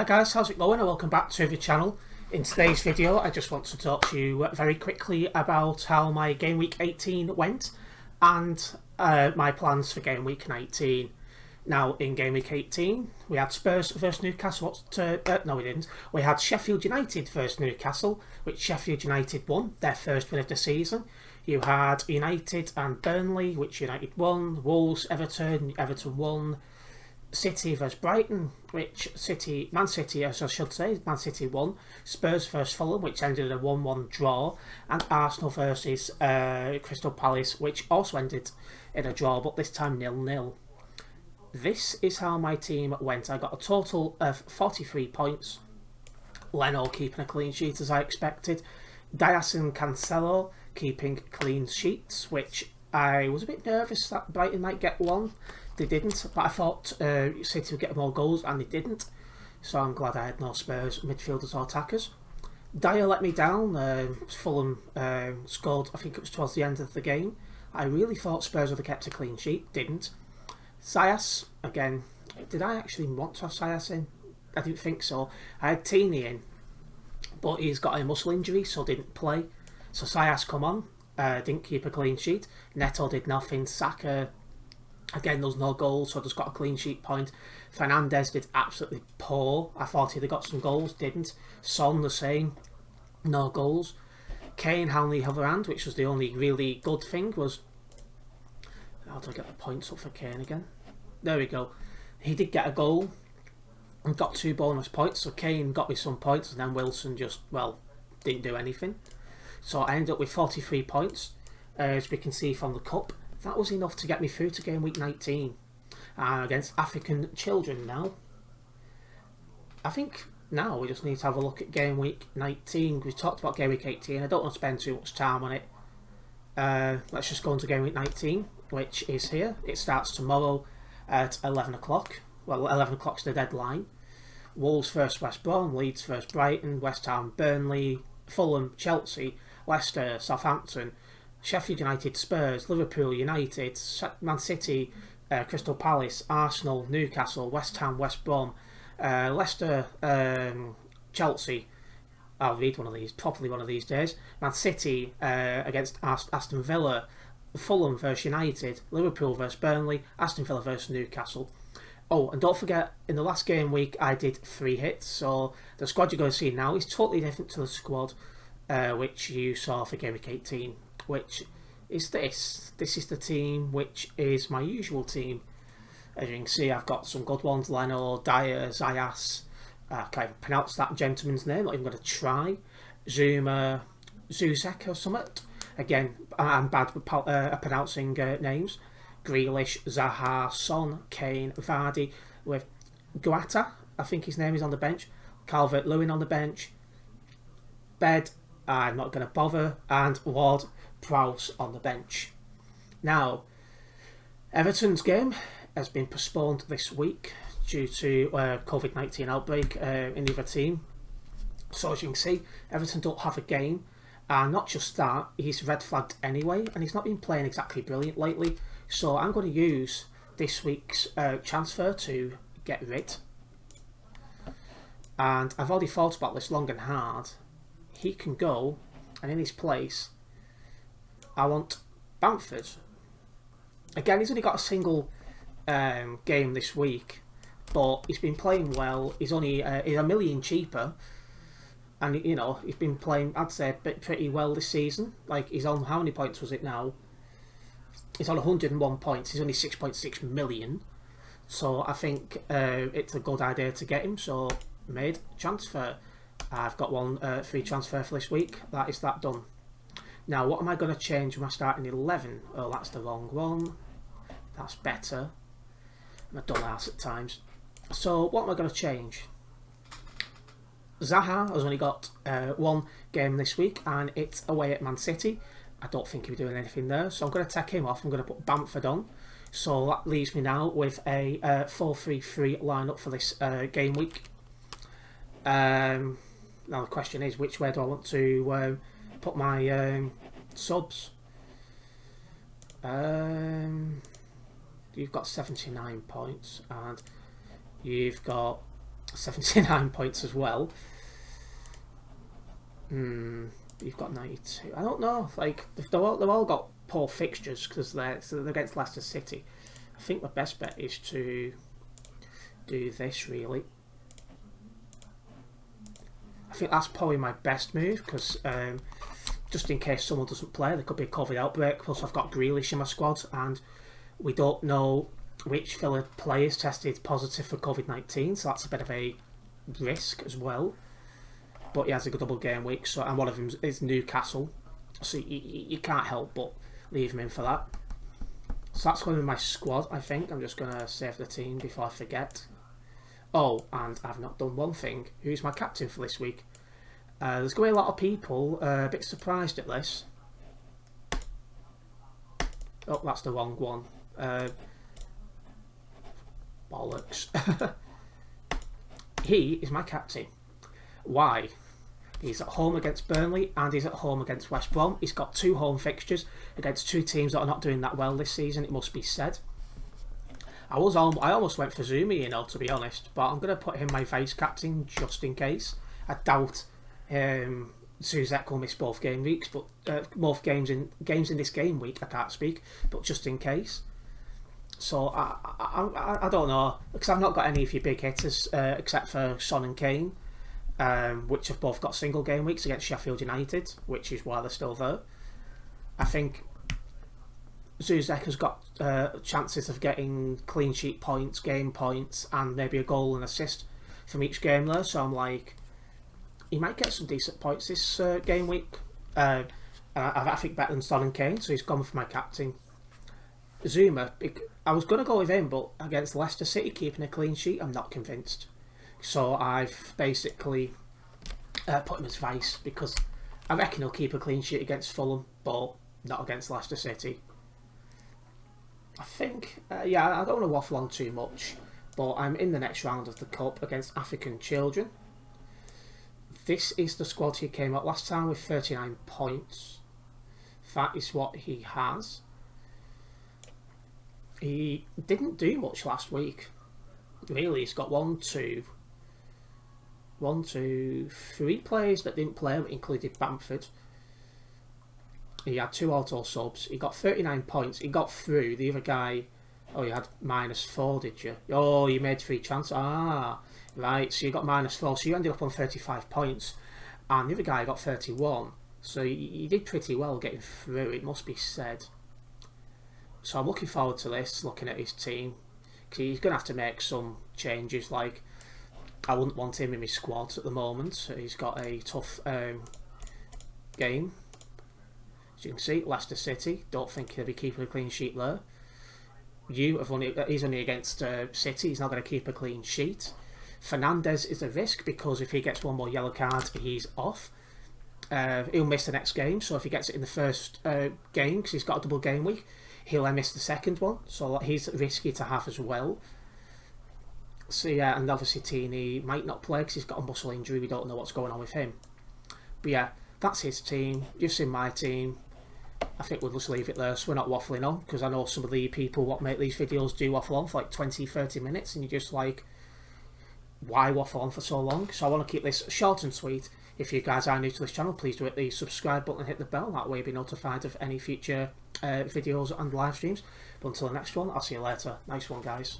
Hi guys, how's it going and welcome back to the channel. In today's video I just want to talk to you very quickly about how my Game Week 18 went and my plans for Game Week 19. Now in Game Week 18 we had Spurs versus Newcastle, no we didn't, we had Sheffield United versus Newcastle, which Sheffield United won, their first win of the season. You had United and Burnley, which United won, Wolves, Everton won. City versus Brighton, which Man City won. Spurs versus Fulham, which ended in a 1-1 draw, and Arsenal versus Crystal Palace, which also ended in a draw, but this time 0-0. This is how my team went. I got a total of 43 points. Leno keeping a clean sheet as I expected. Dias and Cancelo keeping clean sheets, which I was a bit nervous that Brighton might get one. They didn't, but I thought City would get more goals, and they didn't. So I'm glad I had no Spurs midfielders or attackers. Dyer let me down. Fulham scored, I think it was towards the end of the game. I really thought Spurs would have kept a clean sheet, didn't. Zayas, again, did I actually want to have Zayas in? I didn't think so. I had Tini in, but he's got a muscle injury, so didn't play. So Zayas come on, didn't keep a clean sheet. Neto did nothing. Saka, again, there's no goals, so just got a clean sheet point. Fernandes did absolutely poor. I thought he'd have got some goals, didn't. Son the same, no goals. Kane on the other hand, which was the only really good thing, was... How do I get the points up for Kane again? There we go. He did get a goal and got 2 bonus points, so Kane got me some points, and then Wilson just, well, didn't do anything. So I ended up with 43 points, as we can see from the cup. That was enough to get me through to Game Week 19 against African children now. I think now we just need to have a look at Game Week 19. We've talked about Game Week 18. I don't want to spend too much time on it. Let's just go into Game Week 19, which is here. It starts tomorrow at 11 o'clock. Well, 11 o'clock's the deadline. Wolves versus West Brom, Leeds versus Brighton, West Ham, Burnley, Fulham, Chelsea, Leicester, Southampton, Sheffield United, Spurs, Liverpool, United, Man City, Crystal Palace, Arsenal, Newcastle, West Ham, West Brom, Leicester, Chelsea. I'll read one of these, probably one of these days. Man City against Aston Villa, Fulham versus United, Liverpool versus Burnley, Aston Villa versus Newcastle. Oh, and don't forget, in the last game week I did 3 hits, so the squad you're going to see now is totally different to the squad which you saw for Game Week 18. Which is this. This is the team which is my usual team. As you can see, I've got some good ones. Leno, Dyer, Zayas. I can't even pronounce that gentleman's name. Not even going to try. Zuma, Zuzek or something. Again, I'm bad with pronouncing names. Grealish, Zaha, Son, Kane, Vardy. With Guata, I think his name is on the bench. Calvert-Lewin on the bench. Bed, I'm not going to bother. And Ward Prowse on the bench. Now, Everton's game has been postponed this week due to COVID-19 outbreak in the other team. So as you can see, Everton don't have a game, and not just that, he's red flagged anyway, and he's not been playing exactly brilliant lately. So I'm going to use this week's transfer to get rid. And I've already thought about this long and hard. He can go, and in his place I want Bamford. Again, he's only got a single game this week, but he's been playing well. He's only he's $1 million cheaper, and you know he's been playing, I'd say, pretty well this season. Like, he's on, how many points was it now? He's on 101 points. He's only 6.6 million, so I think it's a good idea to get him. So made transfer. I've got one free transfer for this week. That is that done. Now, what am I going to change when I start in 11? Oh, that's the wrong one. That's better. I'm a dumbass at times. So, what am I going to change? Zaha has only got 1 game this week, and it's away at Man City. I don't think he'll be doing anything there, so I'm going to take him off. I'm going to put Bamford on. So, that leaves me now with a 4-3-3 lineup for this game week. Now, the question is, which way do I want to put my subs? You've got 79 points, and you've got 79 points as well. You've got 92. I don't know. Like they've all got poor fixtures because they're against Leicester City. I think the best bet is to do this really. I think that's probably my best move because just in case someone doesn't play, there could be a COVID outbreak. Plus, I've got Grealish in my squad, and we don't know which Villa players tested positive for COVID-19, so that's a bit of a risk as well. But he has a double game week, so and one of them is Newcastle, so you can't help but leave him in for that. So that's going to be my squad. I think I'm just going to save the team before I forget. Oh, and I've not done one thing. Who's my captain for this week? There's going to be a lot of people a bit surprised at this. Oh, that's the wrong one. Bollocks. He is my captain. Why? He's at home against Burnley and he's at home against West Brom. He's got 2 home fixtures against 2 teams that are not doing that well this season, it must be said. I almost went for Zuma, you know, to be honest, but I'm going to put him my vice captain just in case. I doubt Suzek will miss both game weeks, but both games in this game week. I can't speak, but just in case. So I don't know because I've not got any of your big hitters except for Son and Kane, which have both got single game weeks against Sheffield United, which is why they're still there. I think Zuzek has got chances of getting clean sheet points, game points, and maybe a goal and assist from each game there. So I'm like, he might get some decent points this game week. I think better than Son and Kane, so he's gone for my captain. Zuma, I was going to go with him, but against Leicester City keeping a clean sheet, I'm not convinced. So I've basically put him as vice because I reckon he'll keep a clean sheet against Fulham, but not against Leicester City. I think, yeah, I don't want to waffle on too much, but I'm in the next round of the Cup against African children. This is the squad he came up last time with 39 points. That is what he has. He didn't do much last week. Really, he's got 3 players that didn't play, included Bamford. He had 2 auto subs. He got 39 points. He got through. The other guy, oh, you had -4, did you? Oh, you made 3 transfers. Ah, right. So you got -4. So you ended up on 35 points, and the other guy got 31. So you did pretty well getting through. It must be said. So I'm looking forward to this. Looking at his team, because he's going to have to make some changes. Like, I wouldn't want him in my squad at the moment. He's got a tough game. As you can see, Leicester City. Don't think he'll be keeping a clean sheet there. He's only against City. He's not going to keep a clean sheet. Fernandez is a risk because if he gets one more yellow card, he's off. He'll miss the next game. So if he gets it in the first game, because he's got a double game week, he'll miss the second one. So he's risky to have as well. So yeah, and obviously Tini might not play because he's got a muscle injury. We don't know what's going on with him. But yeah, that's his team. You've seen my team. I think we'll just leave it there so we're not waffling on, because I know some of the people what make these videos do waffle on for like 20-30 minutes and you're just like, why waffle on for so long? So I want to keep this short and sweet. If you guys are new to this channel, please do hit the subscribe button and hit the bell. That way you'll be notified of any future videos and live streams. But until the next one, I'll see you later. Nice one, guys.